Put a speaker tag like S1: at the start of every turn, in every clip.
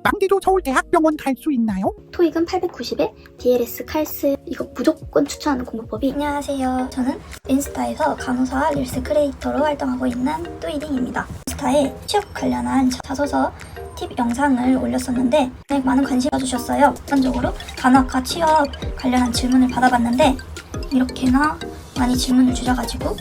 S1: 망대도 서울대학병원 갈 수 있나요?
S2: 토익은 890에 BLS, 칼스 이거 무조건 추천하는 공부법이.
S3: 안녕하세요. 저는 인스타에서 간호사 릴스 크리에이터로 활동하고 있는 뚜이딩입니다. 인스타에 취업 관련한 자소서 팁 영상을 올렸었는데 많은 관심 가주셨어요. 우선적으로 간호학과 취업 관련한 질문을 받아봤는데 이렇게나 많이 질문을 주셔가지고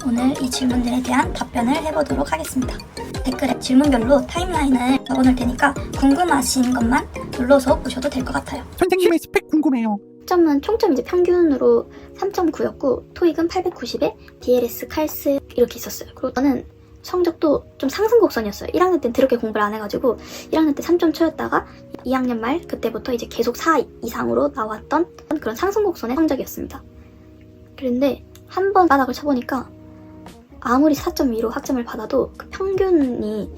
S3: 오늘 이 질문들에 대한 답변을 해보도록 하겠습니다. 댓글에 질문별로 타임라인을 적어놓을 테니까 궁금하신 것만 눌러서 보셔도 될 것 같아요.
S1: 선생님의 스펙 궁금해요.
S2: 점은 총점 이제 평균으로 3.9였고 토익은 890에 BLS, 칼스 이렇게 있었어요. 그리고 저는 성적도 좀 상승 곡선이었어요. 1학년 때는 그렇게 공부를 안 해가지고 1학년 때 3점 초였다가 2학년 말 그때부터 이제 계속 4 이상으로 나왔던 그런 상승 곡선의 성적이었습니다. 그런데 한 번 바닥을 쳐보니까 아무리 4.2로 학점을 받아도 그 평균이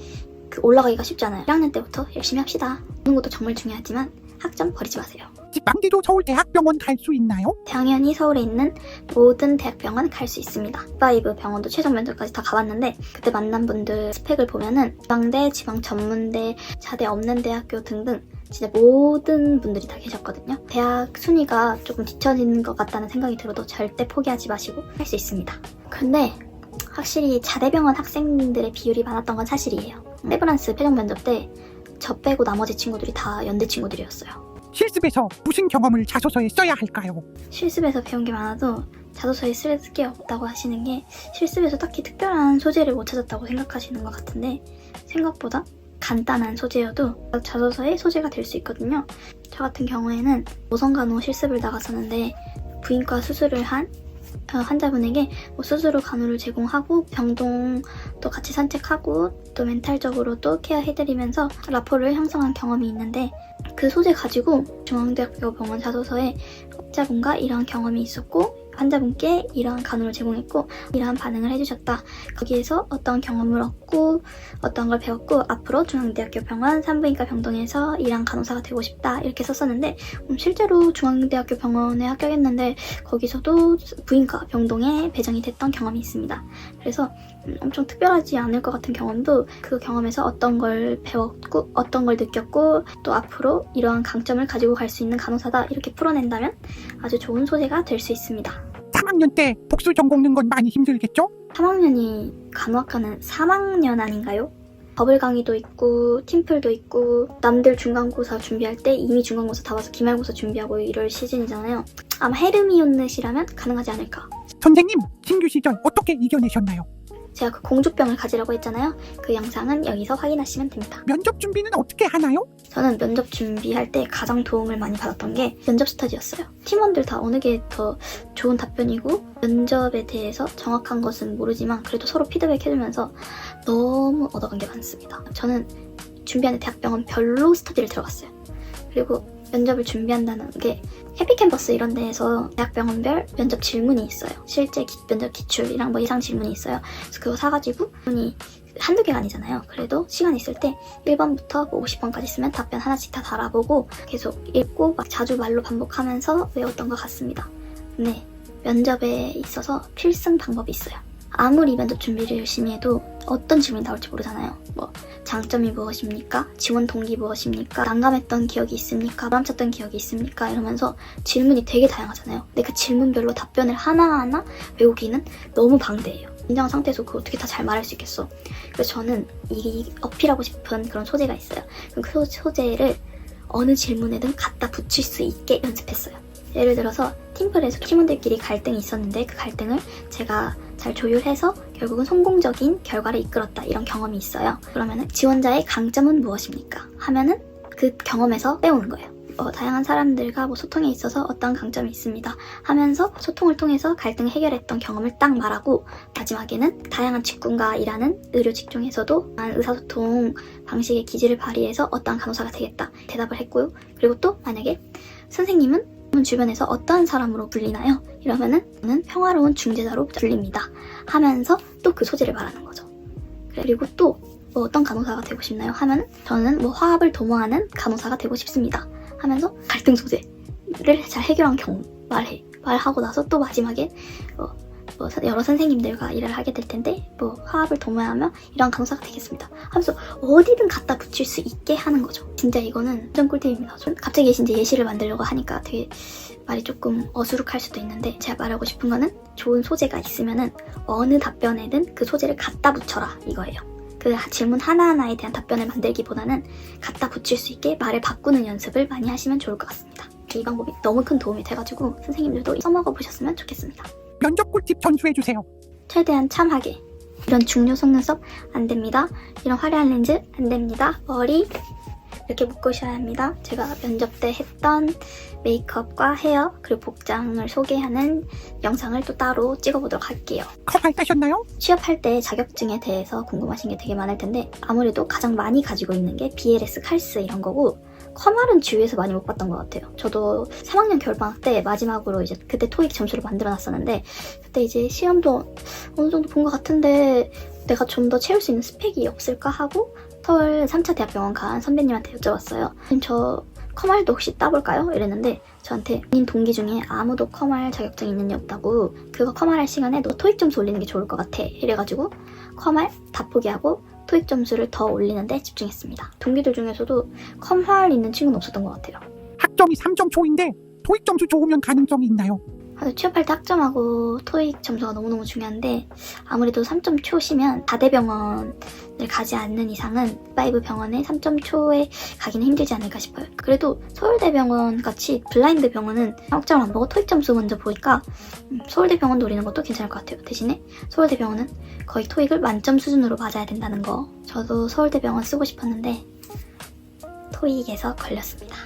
S2: 올라가기가 쉽지 않아요. 1학년 때부터 열심히 합시다. 보는 것도 정말 중요하지만 학점 버리지 마세요.
S1: 망대도 서울대학병원 갈 수 있나요?
S2: 당연히 서울에 있는 모든 대학병원 갈 수 있습니다. 파이브 병원도 최종 면접까지 다 가봤는데 그때 만난 분들 스펙을 보면은 지방대, 지방전문대, 자대 없는 대학교 등등 진짜 모든 분들이 다 계셨거든요. 대학 순위가 조금 뒤처지는 것 같다는 생각이 들어도 절대 포기하지 마시고 할 수 있습니다. 근데 확실히 자대병원 학생들의 비율이 많았던 건 사실이에요. 세브란스 최종 면접 때 저 빼고 나머지 친구들이 다 연대 친구들이었어요.
S1: 실습에서 무슨 경험을 자소서에 써야 할까요?
S2: 실습에서 배운 게 많아도 자소서에 쓸 게 없다고 하시는 게 실습에서 딱히 특별한 소재를 못 찾았다고 생각하시는 것 같은데 생각보다 간단한 소재여도 자소서에 소재가 될 수 있거든요. 저 같은 경우에는 모성간호 실습을 나갔었는데 부인과 수술을 한 환자분에게 수술 후 간호를 제공하고 병동도 같이 산책하고 또 멘탈적으로도 케어해드리면서 라포를 형성한 경험이 있는데 그 소재 가지고 중앙대학교 병원 자소서에 환자분과 이러한 경험이 있었고 환자분께 이러한 간호를 제공했고 이러한 반응을 해주셨다. 거기에서 어떤 경험을 얻고 어떤 걸 배웠고 앞으로 중앙대학교 병원 산부인과 병동에서 이러한 간호사가 되고 싶다 이렇게 썼었는데 실제로 중앙대학교 병원에 합격했는데 거기서도 부인과 병동에 배정이 됐던 경험이 있습니다. 그래서 엄청 특별하지 않을 것 같은 경험도 그 경험에서 어떤 걸 배웠고 어떤 걸 느꼈고 또 앞으로 이러한 강점을 가지고 갈 수 있는 간호사다 이렇게 풀어낸다면 아주 좋은 소재가 될 수 있습니다.
S1: 3학년 때 복수 전공는 건 많이 힘들겠죠?
S2: 3학년이 간호학과는 3학년 아닌가요? 버블 강의도 있고 팀플도 있고 남들 중간고사 준비할 때 이미 중간고사 다 와서 기말고사 준비하고 이럴 시즌이잖아요. 아마 헤르미온넷이라면 가능하지 않을까.
S1: 선생님, 신규 시절 어떻게 이겨내셨나요?
S2: 제가 그 공주병을 가지라고 했잖아요. 그 영상은 여기서 확인하시면 됩니다.
S1: 면접 준비는 어떻게 하나요?
S2: 저는 면접 준비할 때 가장 도움을 많이 받았던 게 면접 스터디였어요. 팀원들 다 어느 게 더 좋은 답변이고 면접에 대해서 정확한 것은 모르지만 그래도 서로 피드백 해주면서 너무 얻어간 게 많습니다. 저는 준비하는 대학병원 별로 스터디를 들어갔어요. 그리고 면접을 준비한다는 게 해피캠퍼스 이런 데에서 대학병원별 면접 질문이 있어요. 실제 면접 기출이랑 예상 질문이 있어요. 그래서 그거 사가지고 질문이 한두 개가 아니잖아요. 그래도 시간 있을 때 1번부터 50번까지 쓰면 답변 하나씩 다 달아보고 계속 읽고 자주 말로 반복하면서 외웠던 것 같습니다. 네, 면접에 있어서 필승 방법이 있어요. 아무리 면접 준비를 열심히 해도 어떤 질문이 나올지 모르잖아요. 장점이 무엇입니까? 지원 동기 무엇입니까? 난감했던 기억이 있습니까? 보람찼던 기억이 있습니까? 이러면서 질문이 되게 다양하잖아요. 근데 그 질문별로 답변을 하나하나 외우기는 너무 방대해요. 긴장 상태에서 그거 어떻게 다 잘 말할 수 있겠어. 그래서 저는 이 어필하고 싶은 그런 소재가 있어요. 그럼 그 소재를 어느 질문에든 갖다 붙일 수 있게 연습했어요. 예를 들어서 팀플에서 팀원들끼리 갈등이 있었는데 그 갈등을 제가 잘 조율해서 결국은 성공적인 결과를 이끌었다 이런 경험이 있어요. 그러면은 지원자의 강점은 무엇입니까? 하면은 그 경험에서 빼오는 거예요. 다양한 사람들과 소통에 있어서 어떤 강점이 있습니다 하면서 소통을 통해서 갈등을 해결했던 경험을 딱 말하고 마지막에는 다양한 직군과 일하는 의료 직종에서도 의사소통 방식의 기질을 발휘해서 어떤 간호사가 되겠다 대답을 했고요. 그리고 또 만약에 선생님은 주변에서 어떠한 사람으로 불리나요? 이러면은 저는 평화로운 중재자로 불립니다 하면서 또 그 소재를 말하는 거죠. 그리고 또 어떤 간호사가 되고 싶나요? 하면은 저는 화합을 도모하는 간호사가 되고 싶습니다 하면서 갈등 소재를 잘 해결한 경우 말하고 나서 또 마지막에 뭐 여러 선생님들과 일을 하게 될 텐데 뭐 화합을 도모하며 이런 강사가 되겠습니다 하면서 어디든 갖다 붙일 수 있게 하는 거죠. 진짜 이거는 완전 꿀팁입니다. 갑자기 이제 예시를 만들려고 하니까 되게 말이 조금 어수룩할 수도 있는데 제가 말하고 싶은 거는 좋은 소재가 있으면은 어느 답변에든 그 소재를 갖다 붙여라 이거예요. 그 질문 하나하나에 대한 답변을 만들기보다는 갖다 붙일 수 있게 말을 바꾸는 연습을 많이 하시면 좋을 것 같습니다. 이 방법이 너무 큰 도움이 돼가지고 선생님들도 써먹어 보셨으면 좋겠습니다.
S1: 면접 꿀팁 전수해주세요.
S2: 최대한 참하게. 이런 중요 속눈썹 안 됩니다. 이런 화려한 렌즈 안 됩니다. 머리 이렇게 묶으셔야 합니다. 제가 면접 때 했던 메이크업과 헤어 그리고 복장을 소개하는 영상을 또 따로 찍어보도록 할게요.
S1: 컵할 따셨나요?
S2: 취업할 때 자격증에 대해서 궁금하신 게 되게 많을 텐데 아무래도 가장 많이 가지고 있는 게 BLS, 칼스 이런 거고 컴활은 주위에서 많이 못 봤던 것 같아요. 저도 3학년 겨울방학 때 마지막으로 이제 그때 토익 점수를 만들어놨었는데 그때 이제 시험도 어느 정도 본 것 같은데 내가 좀 더 채울 수 있는 스펙이 없을까 하고 서울 3차 대학병원 간 선배님한테 여쭤봤어요. 저 컴활도 혹시 따볼까요? 이랬는데 저한테 본인 동기 중에 아무도 컴활 자격증 있는이 없다고 그거 컴활할 시간에 너 토익 점수 올리는 게 좋을 것 같아 이래가지고 컴활 다 포기하고 토익 점수를 더 올리는데 집중했습니다. 동기들 중에서도 컴활 있는 친구는 없었던 것 같아요.
S1: 학점이 3점 초인데 토익 점수 좋으면 가능성이 있나요?
S2: 그래서 취업할 때 학점하고 토익 점수가 너무너무 중요한데 아무래도 3점 초시면 다대병원을 가지 않는 이상은 5 병원에 3점 초에 가기는 힘들지 않을까 싶어요. 그래도 서울대병원 같이 블라인드 병원은 학점을 안 보고 토익 점수 먼저 보니까 서울대병원 노리는 것도 괜찮을 것 같아요. 대신에 서울대병원은 거의 토익을 만점 수준으로 맞아야 된다는 거. 저도 서울대병원 쓰고 싶었는데 토익에서 걸렸습니다.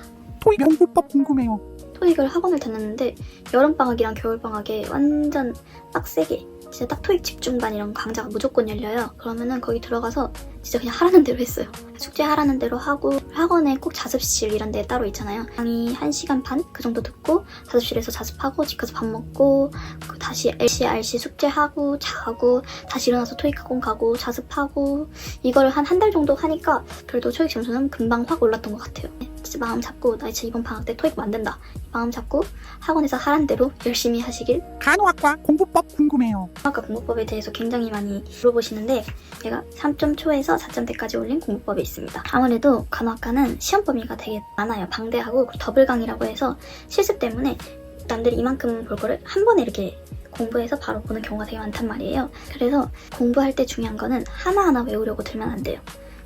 S1: 토익 연구법 궁금해요.
S2: 토익을 학원을 다녔는데 여름방학이랑 겨울방학에 완전 빡세게 진짜 딱 토익 집중반 이런 강좌가 무조건 열려요. 그러면은 거기 들어가서 진짜 그냥 하라는 대로 했어요. 숙제 하라는 대로 하고 학원에 꼭 자습실 이런 데 따로 있잖아요. 강의 1시간 반 그 정도 듣고 자습실에서 자습하고 집 가서 밥 먹고 다시 RC 숙제하고 자고 다시 일어나서 토익 학원 가고 자습하고 이거를 한 달 정도 하니까 그래도 토익 점수는 금방 확 올랐던 것 같아요. 진짜 마음 잡고 나 진짜 이번 방학 때 토익 만든다. 마음 잡고 학원에서 하라는 대로 열심히 하시길.
S1: 간호학과 공부법 궁금해요.
S2: 간호학과 공부법에 대해서 굉장히 많이 물어보시는데 제가 3점 초에서 4점대까지 올린 공부법이 있습니다. 아무래도 간호학과는 시험 범위가 되게 많아요. 방대하고 더블 강의라고 해서 실습 때문에 남들이 이만큼 볼 거를 한 번에 이렇게 공부해서 바로 보는 경우가 되게 많단 말이에요. 그래서 공부할 때 중요한 거는 하나하나 외우려고 들면 안 돼요.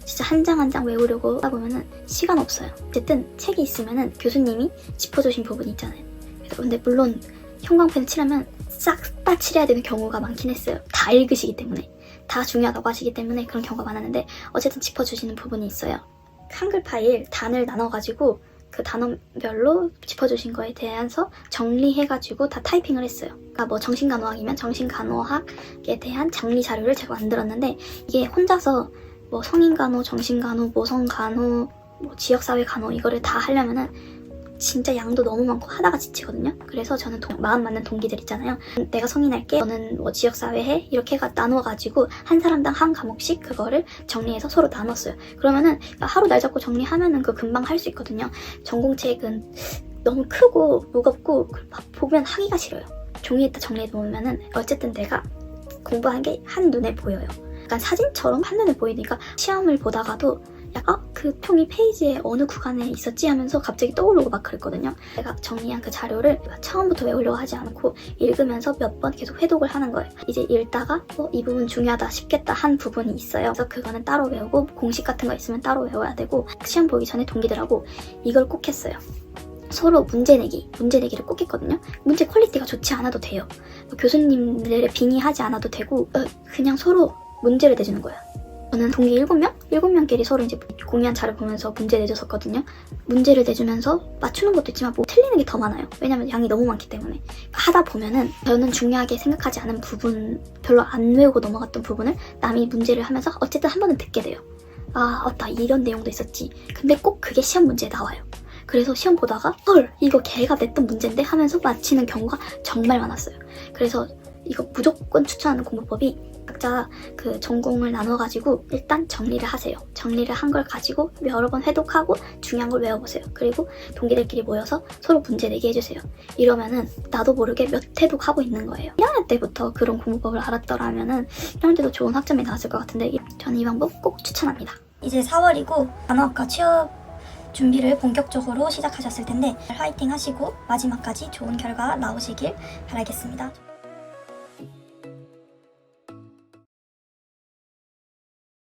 S2: 진짜 한 장 한 장 외우려고 하다 보면은 시간 없어요. 어쨌든 책이 있으면은 교수님이 짚어주신 부분이 있잖아요. 그래서 근데 물론 형광펜을 칠하면 싹 다 칠해야 되는 경우가 많긴 했어요. 다 읽으시기 때문에. 다 중요하다고 하시기 때문에 그런 경우가 많았는데 어쨌든 짚어주시는 부분이 있어요. 한글 파일 단을 나눠가지고 그 단어별로 짚어주신 거에 대해서 정리해가지고 다 타이핑을 했어요. 그러니까 뭐 정신간호학이면 정신간호학에 대한 정리 자료를 제가 만들었는데 이게 혼자서 뭐 성인간호, 정신간호, 모성간호, 뭐 지역사회간호 이거를 다 하려면은 진짜 양도 너무 많고 하다가 지치거든요. 그래서 저는 마음 맞는 동기들 있잖아요. 내가 성인할게, 너는 뭐 지역사회 해 이렇게 나누어가지고 한 사람당 한 과목씩 그거를 정리해서 서로 나눴어요. 그러면은 하루 날 잡고 정리하면은 그 금방 할 수 있거든요. 전공책은 너무 크고 무겁고 보면 하기가 싫어요. 종이에다 정리해 놓으면은 어쨌든 내가 공부한 게 한눈에 보여요. 약간 사진처럼 한눈에 보이니까 시험을 보다가도 약간 그 통이 페이지에 어느 구간에 있었지 하면서 갑자기 떠오르고 막 그랬거든요. 내가 정리한 그 자료를 처음부터 외우려고 하지 않고 읽으면서 몇 번 계속 회독을 하는 거예요. 이제 읽다가 이 부분 중요하다 싶겠다 한 부분이 있어요. 그래서 그거는 따로 외우고 공식 같은 거 있으면 따로 외워야 되고 시험 보기 전에 동기들하고 이걸 꼭 했어요. 서로 문제 내기를 꼭 했거든요. 문제 퀄리티가 좋지 않아도 돼요. 교수님들의 빙의하지 않아도 되고 그냥 서로 문제를 내주는 거예요. 저는 동기 7명끼리 서로 이제 공유한 자료 보면서 문제 내줬었거든요. 문제를 내주면서 맞추는 것도 있지만 뭐 틀리는 게 더 많아요. 왜냐면 양이 너무 많기 때문에. 하다 보면은 저는 중요하게 생각하지 않은 부분, 별로 안 외우고 넘어갔던 부분을 남이 문제를 하면서 어쨌든 한 번은 듣게 돼요. 아, 맞다. 이런 내용도 있었지. 근데 꼭 그게 시험 문제에 나와요. 그래서 시험 보다가 헐, 이거 걔가 냈던 문제인데 하면서 맞히는 경우가 정말 많았어요. 그래서 이거 무조건 추천하는 공부법이 각자 그 전공을 나눠가지고 일단 정리를 하세요. 정리를 한 걸 가지고 여러 번 회독하고 중요한 걸 외워보세요. 그리고 동기들끼리 모여서 서로 문제 내게 해주세요. 이러면은 나도 모르게 몇 회독하고 있는 거예요. 1학년 때부터 그런 공부법을 알았더라면은 1학년 때도 좋은 학점이 나왔을 것 같은데 저는 이 방법 꼭 추천합니다.
S3: 이제 4월이고 간호학과 취업 준비를 본격적으로 시작하셨을 텐데 화이팅 하시고 마지막까지 좋은 결과 나오시길 바라겠습니다.